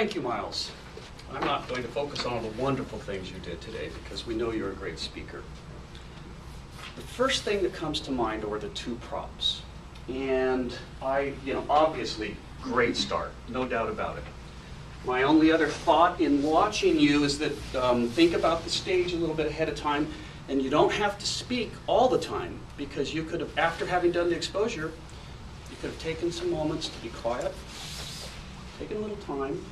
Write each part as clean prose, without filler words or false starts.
Thank you, Miles. I'm not going to focus on all the wonderful things you did today because we know you're a great speaker. The first thing that comes to mind are the two props. And obviously, great start, no doubt about it. My only other thought in watching you is that think about the stage a little bit ahead of time, and you don't have to speak all the time because you could have, after having done the exposure, you could have taken some moments to be quiet, taken a little time,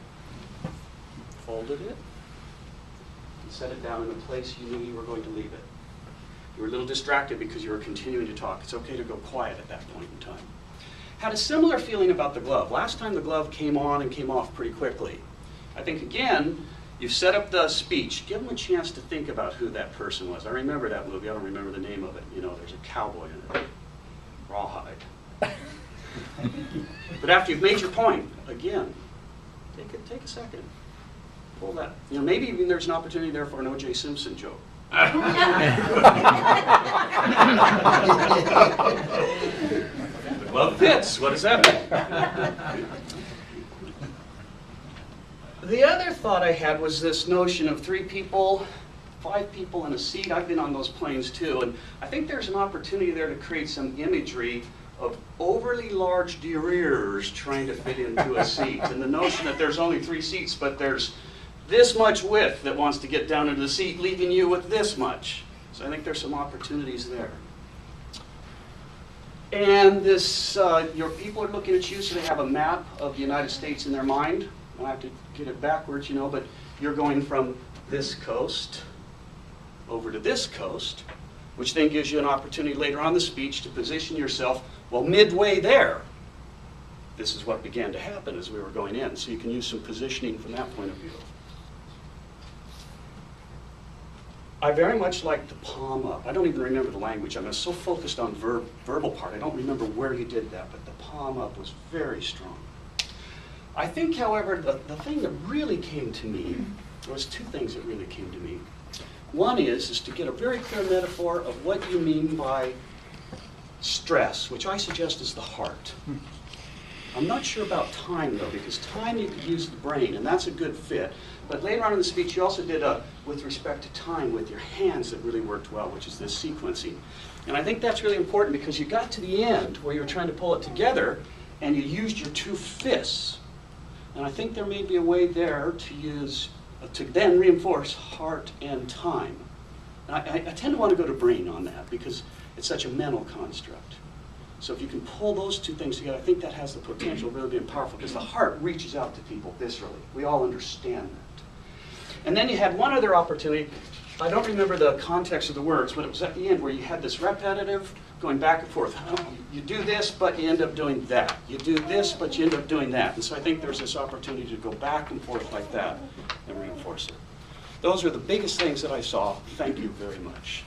folded it, and set it down in the place you knew you were going to leave it. You were a little distracted because you were continuing to talk. It's okay to go quiet at that point in time. Had a similar feeling about the glove. Last time the glove came on and came off pretty quickly. I think, again, you've set up the speech. Give them a chance to think about who that person was. I remember that movie. I don't remember the name of it. You know, there's a cowboy in it. Rawhide. But after you've made your point, again, take a second. Pull that. You know, maybe even there's an opportunity there for an O.J. Simpson joke. The glove fits. What does that mean? The other thought I had was this notion of 3 people, 5 people in a seat. I've been on those planes too, and I think there's an opportunity there to create some imagery of overly large derrieres trying to fit into a seat, and the notion that there's only 3 seats, but there's this much width that wants to get down into the seat, leaving you with this much. So I think there's some opportunities there. And this, your people are looking at you, so they have a map of the United States in their mind. I have to get it backwards, you know, but you're going from this coast over to this coast, which then gives you an opportunity later on in the speech to position yourself, well, midway there. This is what began to happen as we were going in, so you can use some positioning from that point of view. I very much like the palm up. I don't even remember the language. I'm so focused on verbal part. I don't remember where you did that, but the palm up was very strong. I think, however, the thing that really came to me, there was 2 things that really came to me. One is to get a very clear metaphor of what you mean by stress, which I suggest is the heart. I'm not sure about time, though, because time you could use the brain, and that's a good fit. But later on in the speech, you also did with respect to time with your hands that really worked well, which is this sequencing. And I think that's really important because you got to the end where you were trying to pull it together, and you used your 2 fists. And I think there may be a way there to use, to then reinforce heart and time. And I tend to want to go to brain on that because it's such a mental construct. So if you can pull those 2 things together, I think that has the potential of really being powerful because the heart reaches out to people viscerally. We all understand that. And then you had one other opportunity. I don't remember the context of the words, but it was at the end where you had this repetitive going back and forth. You do this, but you end up doing that. You do this, but you end up doing that. And so I think there's this opportunity to go back and forth like that and reinforce it. Those are the biggest things that I saw. Thank you very much.